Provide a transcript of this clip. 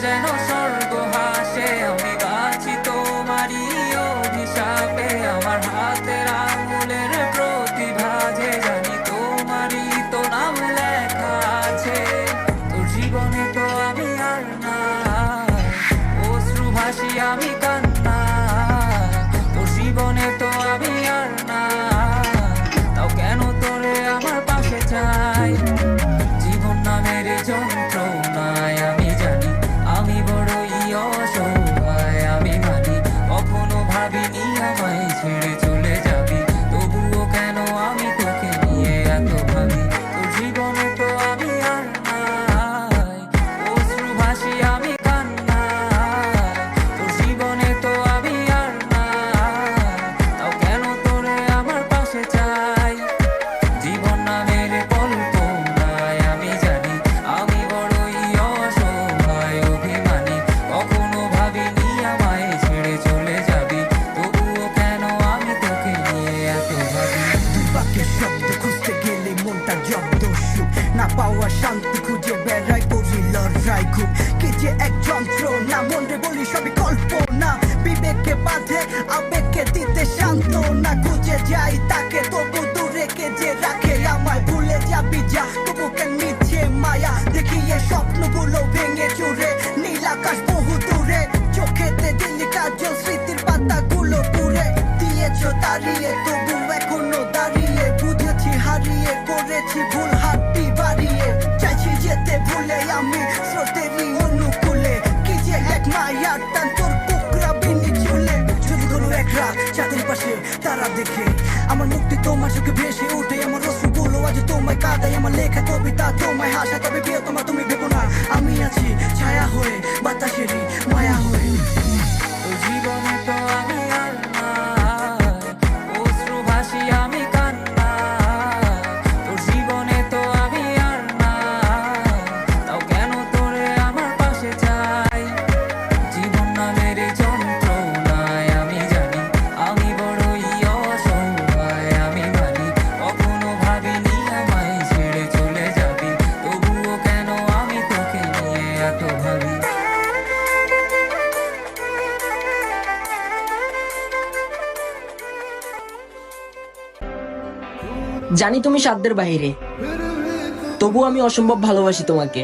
যেন স্বর্গ হাসে, আমি বাঁচি তোমারই অভিশাপে। আমার হাতের আঙুলের প্রতিভা যে জানি তোমারই তো নাম লেখা আছে। তোর জীবনে তো আমি আর নাই, অশ্রু ভাসি আমি কান্না। তোর জীবনে তো আমি আর নাই, তাও কেন তোরে আমার পাশে চাই। জীবন নামের যন্ত্রণায় আমি জানি আমি বড়ই অসহায়, আমি মানি কখনো ভাবিনি আমায় ছেড়ে চলে যাবি, তবুও কেন আমি তোকে নিয়ে এত ভাবি। তোর জীবনে তো আমি আর নাই, অশ্রু ভাসি আমি কান্না। তোর জীবনে তো আমি আর নাই, তাও কেন তোরে আমার পাশে চাই। জীবন নামের কল্পনায় আমি জানি আমি বড়ই অসহায়, অভিমানী কখনো ভাবিনি আমায় ছেড়ে চলে যাবি, তবুও কেন আমি তোকে নিয়ে এত ভাবি। দুই বাক্যের শব্দ খুঁজতে গেলে মনটা জব্দ সুখ, না পাওয়া শান্তি খুঁজে বেড়াই করি লড়াই খুব। কে যে এক যন্ত্র না, মন রে বলি সবই কল্পনা, বিবেককে বাঁধে আবেগকে দিতে শান্ত না। খুঁজে যাই তাকে তবু দূরে কে যে রাখে আমায়, ভুলে যাবি যা তবু কেন মিছে মায়া দেখিয়ে স্বপ্নগুলো ভেঙে চুরে। নীল আকাশ বহু দূরে, চোখেতে দিলি কাজল স্মৃতির পাতাগুলো পুড়ে দিয়েছ দাঁড়িয়ে, তবু এখনো দাঁড়িয়ে বুঝেছি হারিয়ে করেছি ভুল, হাতটি বাড়িয়ে চাইছি যেতে ভুলে আমি স্রোতেরই অনুকূলে। কি যে এক মায়ার টান তোর কুকরা বিনি চুলে, যদি কোনো এক রাত চাঁদের পাশে তারা দেখে আমার মুক্তি তোমার চোখে ভেসে ওঠে। আমার রসগুলো আজ তোমায় কাঁদাই, আমার লেখা কবিতা তোমায় হাসা, তবে প্রিয় তোমার তুমি ভেবো না আমি আছি ছায়া হয়ে বাতাসেরই মায়া হয়ে। তোর জীবনে তো আমি আর নাই, অশ্রু ভাসি আমি কান্না। তোর জীবনে তো আমি আর নাই, তাও কেন তোরে আমার পাশে চাই। জীবন নামের যন্ত্রণায় আমি জানি আমি বড়ই অসহায়, আমি মানি কখনো ভাবিনি আমায় ছেড়ে চলে যাবি, তবুও কেন আমি তোকে নিয়ে এত ভাবি। জানি তুমি সাধ্যের বাহিরে, তবু আমি অসম্ভব ভালোবাসি তোমাকে।